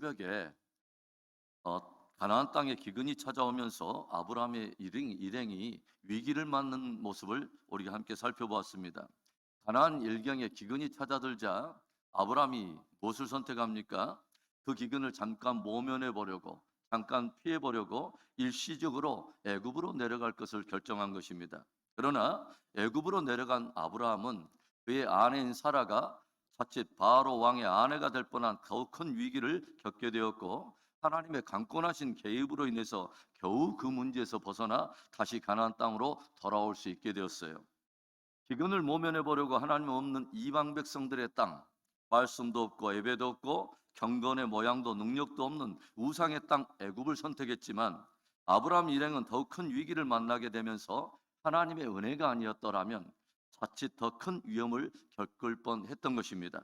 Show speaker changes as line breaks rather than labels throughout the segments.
새벽에 어, 가나안 땅에 기근이 찾아오면서 아브라함의 일행이 위기를 맞는 모습을 우리가 함께 살펴보았습니다. 가나안 일경에 기근이 찾아들자 아브라함이 무엇을 선택합니까? 그 기근을 잠깐 모면해 보려고, 잠깐 피해 보려고 일시적으로 애굽으로 내려갈 것을 결정한 것입니다. 그러나 애굽으로 내려간 아브라함은 그의 아내인 사라가 자칫 바로 왕의 아내가 될 뻔한 더욱 큰 위기를 겪게 되었고, 하나님의 강권하신 개입으로 인해서 겨우 그 문제에서 벗어나 다시 가나안 땅으로 돌아올 수 있게 되었어요. 기근을 모면해 보려고 하나님 없는 이방 백성들의 땅, 말씀도 없고 예배도 없고 경건의 모양도 능력도 없는 우상의 땅 애굽을 선택했지만, 아브라함 일행은 더욱 큰 위기를 만나게 되면서 하나님의 은혜가 아니었더라면 자칫 더 큰 위험을 겪을 뻔했던 것입니다.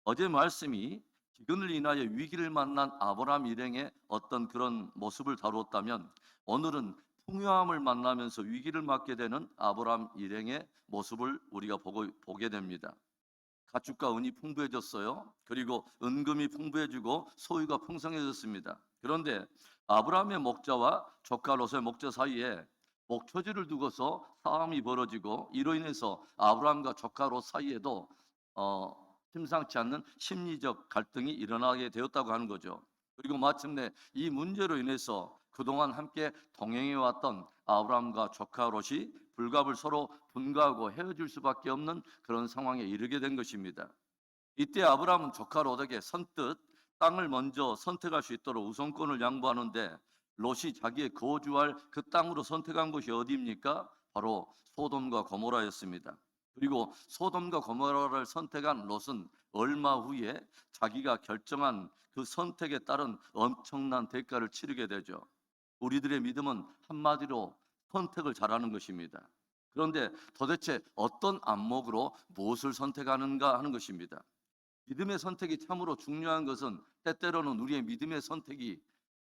어제 말씀이 기근을 인하여 위기를 만난 아브라함 일행의 어떤 그런 모습을 다루었다면, 오늘은 풍요함을 만나면서 위기를 맞게 되는 아브라함 일행의 모습을 우리가 보게 됩니다. 가축과 은이 풍부해졌어요. 그리고 은금이 풍부해지고 소유가 풍성해졌습니다. 그런데 아브라함의 목자와 조카 롯의 목자 사이에 목초지를 두고서 싸움이 벌어지고, 이로 인해서 아브라함과 조카 롯 사이에도 심상치 않는 심리적 갈등이 일어나게 되었다고 하는 거죠. 그리고 마침내 이 문제로 인해서 그동안 함께 동행해 왔던 아브라함과 조카 롯이 불갑을 서로 분가하고 헤어질 수밖에 없는 그런 상황에 이르게 된 것입니다. 이때 아브라함은 조카 롯에게 선뜻 땅을 먼저 선택할 수 있도록 우선권을 양보하는데, 롯이 자기의 거주할 그 땅으로 선택한 곳이 어디입니까? 바로 소돔과 고모라였습니다. 그리고 소돔과 고모라를 선택한 롯은 얼마 후에 자기가 결정한 그 선택에 따른 엄청난 대가를 치르게 되죠. 우리들의 믿음은 한마디로 선택을 잘하는 것입니다. 그런데 도대체 어떤 안목으로 무엇을 선택하는가 하는 것입니다. 믿음의 선택이 참으로 중요한 것은 때때로는 우리의 믿음의 선택이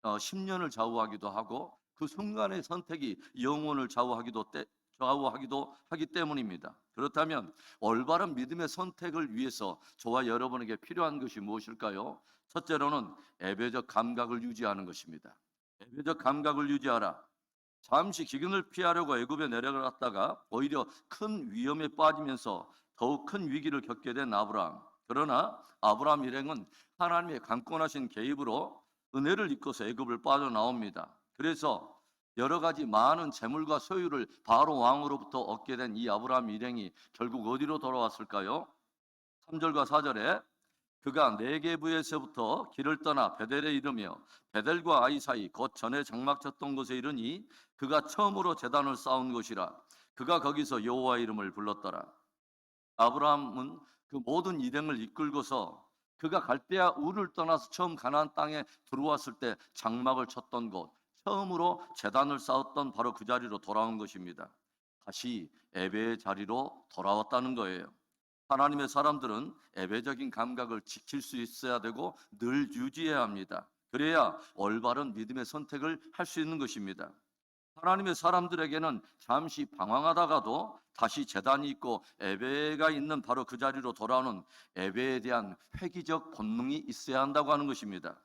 10년을 좌우하기도 하고, 그 순간의 선택이 영혼을 좌우하기도 하기 때문입니다. 그렇다면 올바른 믿음의 선택을 위해서 저와 여러분에게 필요한 것이 무엇일까요? 첫째로는 예배적 감각을 유지하는 것입니다. 예배적 감각을 유지하라. 잠시 기근을 피하려고 애굽에 내려갔다가 오히려 큰 위험에 빠지면서 더욱 큰 위기를 겪게 된 아브라함. 그러나 아브라함 일행은 하나님의 강권하신 개입으로 은혜를 입고서 애굽을 빠져나옵니다. 그래서 여러 가지 많은 재물과 소유를 바로 왕으로부터 얻게 된 이 아브라함 일행이 결국 어디로 돌아왔을까요? 3절과 4절에 그가 네게부에서부터 길을 떠나 베델에 이르며 베델과 아이 사이 곧 전에 장막 쳤던 곳에 이르니 그가 처음으로 제단을 쌓은 곳이라. 그가 거기서 여호와 이름을 불렀더라. 아브라함은 그 모든 일행을 이끌고서 그가 갈대아 우를 떠나서 처음 가나안 땅에 들어왔을 때 장막을 쳤던 곳, 처음으로 제단을 쌓았던 바로 그 자리로 돌아온 것입니다. 다시 예배의 자리로 돌아왔다는 거예요. 하나님의 사람들은 예배적인 감각을 지킬 수 있어야 되고 늘 유지해야 합니다. 그래야 올바른 믿음의 선택을 할 수 있는 것입니다. 하나님의 사람들에게는 잠시 방황하다가도 다시 제단이 있고 예배가 있는 바로 그 자리로 돌아오는 예배에 대한 회귀적 본능이 있어야 한다고 하는 것입니다.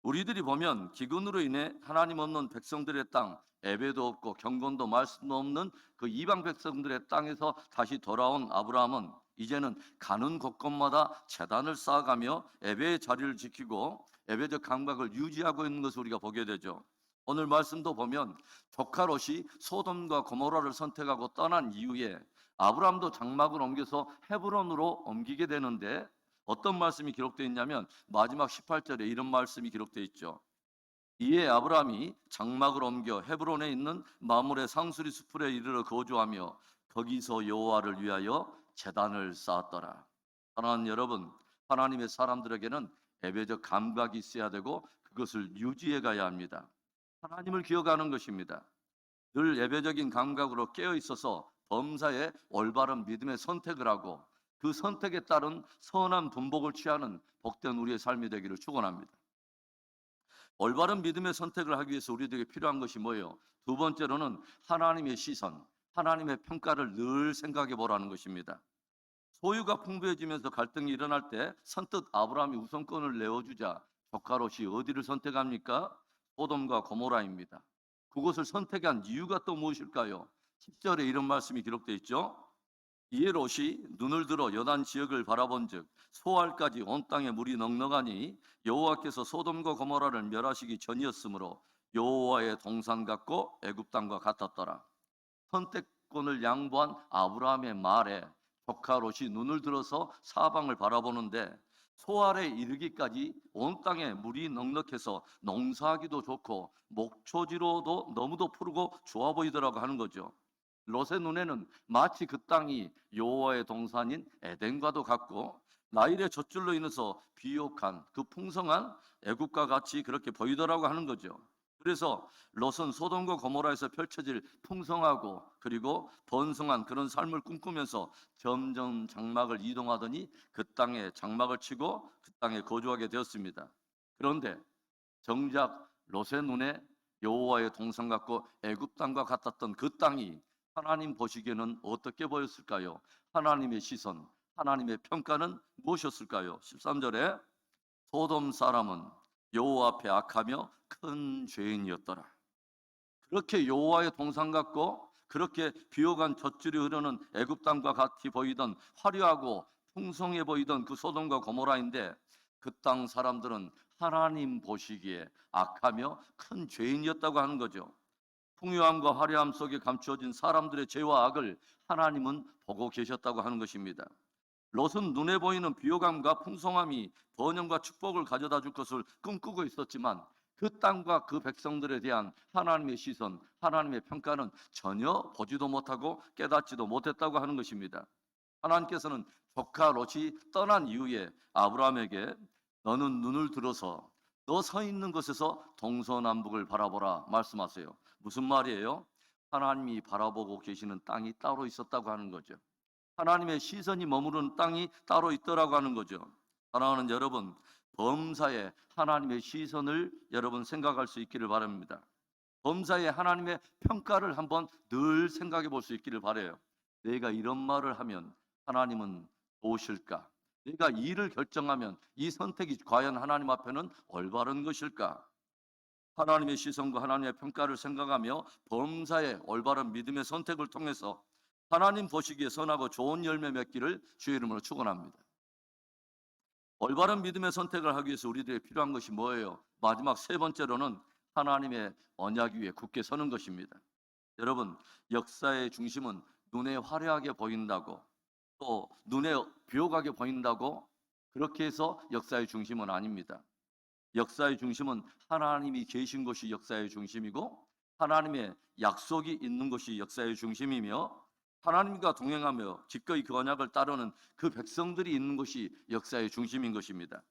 우리들이 보면 기근으로 인해 하나님 없는 백성들의 땅, 예배도 없고 경건도 말씀도 없는 그 이방 백성들의 땅에서 다시 돌아온 아브라함은 이제는 가는 곳곳마다 제단을 쌓아가며 예배의 자리를 지키고 예배적 감각을 유지하고 있는 것을 우리가 보게 되죠. 오늘 말씀도 보면 조카 롯이 소돔과 고모라를 선택하고 떠난 이후에 아브라함도 장막을 옮겨서 헤브론으로 옮기게 되는데, 어떤 말씀이 기록되어 있냐면 마지막 18절에 이런 말씀이 기록되어 있죠. 이에 아브라함이 장막을 옮겨 헤브론에 있는 마므레 상수리 수풀에 이르러 거주하며 거기서 여호와를 위하여 제단을 쌓았더라. 사랑하는 여러분, 하나님의 사람들에게는 예배적 감각이 있어야 되고 그것을 유지해 가야 합니다. 하나님을 기억하는 것입니다. 늘 예배적인 감각으로 깨어 있어서 범사에 올바른 믿음의 선택을 하고 그 선택에 따른 선한 분복을 취하는 복된 우리의 삶이 되기를 축원합니다. 올바른 믿음의 선택을 하기 위해서 우리들에게 필요한 것이 뭐예요? 두 번째로는 하나님의 시선, 하나님의 평가를 늘 생각해 보라는 것입니다. 소유가 풍부해지면서 갈등이 일어날 때 선뜻 아브라함이 우선권을 내어주자 조카 롯이 어디를 선택합니까? 소돔과 고모라입니다. 그곳을 선택한 이유가 또 무엇일까요? 10절에 이런 말씀이 기록되어 있죠. 이에 롯이 눈을 들어 여단 지역을 바라본즉 소알까지 온 땅에 물이 넉넉하니 여호와께서 소돔과 고모라를 멸하시기 전이었으므로 여호와의 동산 같고 애굽 땅과 같았더라. 선택권을 양보한 아브라함의 말에 조카 롯이 눈을 들어서 사방을 바라보는데 소알에 이르기까지 온 땅에 물이 넉넉해서 농사하기도 좋고 목초지로도 너무도 푸르고 좋아 보이더라고 하는 거죠. 롯의 눈에는 마치 그 땅이 여호와의 동산인 에덴과도 같고 나일의 젖줄로 인해서 비옥한 그 풍성한 애국과 같이 그렇게 보이더라고 하는 거죠. 그래서 롯은 소돔과 고모라에서 펼쳐질 풍성하고 그리고 번성한 그런 삶을 꿈꾸면서 점점 장막을 이동하더니 그 땅에 장막을 치고 그 땅에 거주하게 되었습니다. 그런데 정작 롯의 눈에 여호와의 동산 같고 애굽 땅과 같았던 그 땅이 하나님 보시기에는 어떻게 보였을까요? 하나님의 시선, 하나님의 평가는 무엇이었을까요? 13절에 소돔 사람은 여호와 앞에 악하며 큰 죄인이었더라. 그렇게 여호와의 동산 같고 그렇게 비옥한 젖줄이 흐르는 애굽 땅과 같이 보이던 화려하고 풍성해 보이던 그 소돔과 고모라인데 그 땅 사람들은 하나님 보시기에 악하며 큰 죄인이었다고 하는 거죠. 풍요함과 화려함 속에 감추어진 사람들의 죄와 악을 하나님은 보고 계셨다고 하는 것입니다. 롯은 눈에 보이는 비호감과 풍성함이 번영과 축복을 가져다 줄 것을 꿈꾸고 있었지만 그 땅과 그 백성들에 대한 하나님의 시선, 하나님의 평가는 전혀 보지도 못하고 깨닫지도 못했다고 하는 것입니다. 하나님께서는 조카 롯이 떠난 이후에 아브라함에게 너는 눈을 들어서 너 서 있는 곳에서 동서남북을 바라보라 말씀하세요. 무슨 말이에요? 하나님이 바라보고 계시는 땅이 따로 있었다고 하는 거죠. 하나님의 시선이 머무르는 땅이 따로 있더라고 하는 거죠. 사랑하는 여러분, 범사에 하나님의 시선을 여러분 생각할 수 있기를 바랍니다. 범사에 하나님의 평가를 한번 늘 생각해 볼 수 있기를 바라요. 내가 이런 말을 하면 하나님은 오실까? 내가 이 일을 결정하면 이 선택이 과연 하나님 앞에는 올바른 것일까? 하나님의 시선과 하나님의 평가를 생각하며 범사에 올바른 믿음의 선택을 통해서 하나님 보시기에 선하고 좋은 열매 맺기를 주의 이름으로 축원합니다. 올바른 믿음의 선택을 하기 위해서 우리들이 필요한 것이 뭐예요? 마지막 세 번째로는 하나님의 언약 위에 굳게 서는 것입니다. 여러분, 역사의 중심은 눈에 화려하게 보인다고 또 눈에 비옥하게 보인다고 그렇게 해서 역사의 중심은 아닙니다. 역사의 중심은 하나님이 계신 것이 역사의 중심이고 하나님의 약속이 있는 것이 역사의 중심이며 하나님과 동행하며 기꺼이 그 언약을 따르는 그 백성들이 있는 것이 역사의 중심인 것입니다.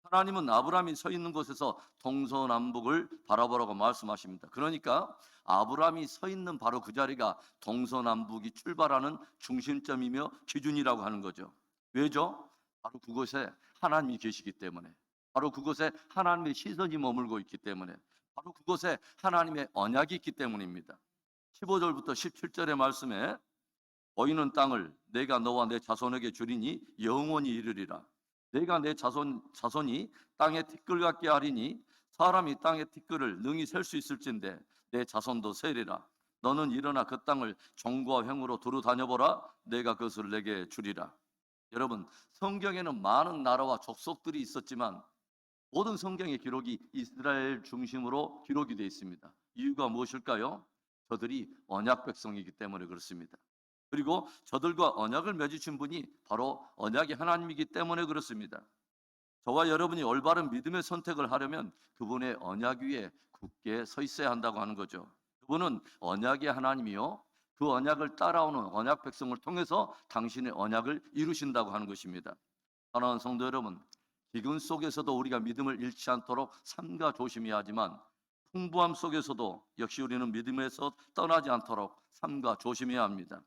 하나님은 아브라함이 서 있는 곳에서 동서남북을 바라보라고 말씀하십니다. 그러니까 아브라함이 서 있는 바로 그 자리가 동서남북이 출발하는 중심점이며 기준이라고 하는 거죠. 왜죠? 바로 그곳에 하나님이 계시기 때문에, 바로 그곳에 하나님의 시선이 머물고 있기 때문에, 바로 그곳에 하나님의 언약이 있기 때문입니다. 15절부터 17절의 말씀에 보이는 땅을 내가 너와 내 자손에게 주리니 영원히 이르리라. 내가 내 자손이 땅의 티끌 같게 하리니 사람이 땅의 티끌을 능히 셀 수 있을진데 내 자손도 세리라. 너는 일어나 그 땅을 종과 횡으로 두루 다녀보라. 내가 그것을 내게 주리라. 여러분, 성경에는 많은 나라와 족속들이 있었지만 모든 성경의 기록이 이스라엘 중심으로 기록이 되어 있습니다. 이유가 무엇일까요? 저들이 언약 백성이기 때문에 그렇습니다. 그리고 저들과 언약을 맺으신 분이 바로 언약의 하나님이기 때문에 그렇습니다. 저와 여러분이 올바른 믿음의 선택을 하려면 그분의 언약 위에 굳게 서 있어야 한다고 하는 거죠. 그분은 언약의 하나님이요, 그 언약을 따라오는 언약 백성을 통해서 당신의 언약을 이루신다고 하는 것입니다. 사랑하는 성도 여러분, 기근 속에서도 우리가 믿음을 잃지 않도록 삼가 조심해야 하지만 풍부함 속에서도 역시 우리는 믿음에서 떠나지 않도록 삼가 조심해야 합니다.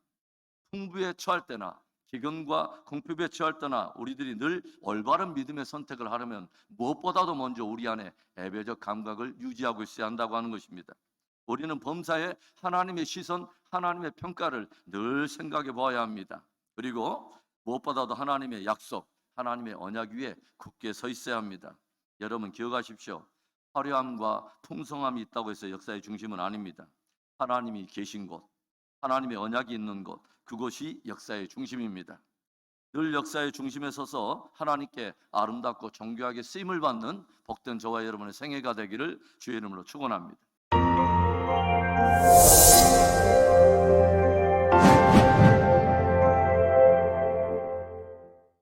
풍부에 처할 때나 기근과 궁핍에 처할 때나 우리들이 늘 올바른 믿음의 선택을 하려면 무엇보다도 먼저 우리 안에 예배적 감각을 유지하고 있어야 한다고 하는 것입니다. 우리는 범사에 하나님의 시선, 하나님의 평가를 늘 생각해 보아야 합니다. 그리고 무엇보다도 하나님의 약속, 하나님의 언약 위에 굳게 서 있어야 합니다. 여러분 기억하십시오. 화려함과 풍성함이 있다고 해서 역사의 중심은 아닙니다. 하나님이 계신 곳, 하나님의 언약이 있는 곳, 그곳이 역사의 중심입니다. 늘 역사의 중심에 서서 하나님께 아름답고 정교하게 쓰임을 받는 복된 저와 여러분의 생애가 되기를 주의 이름으로 축원합니다.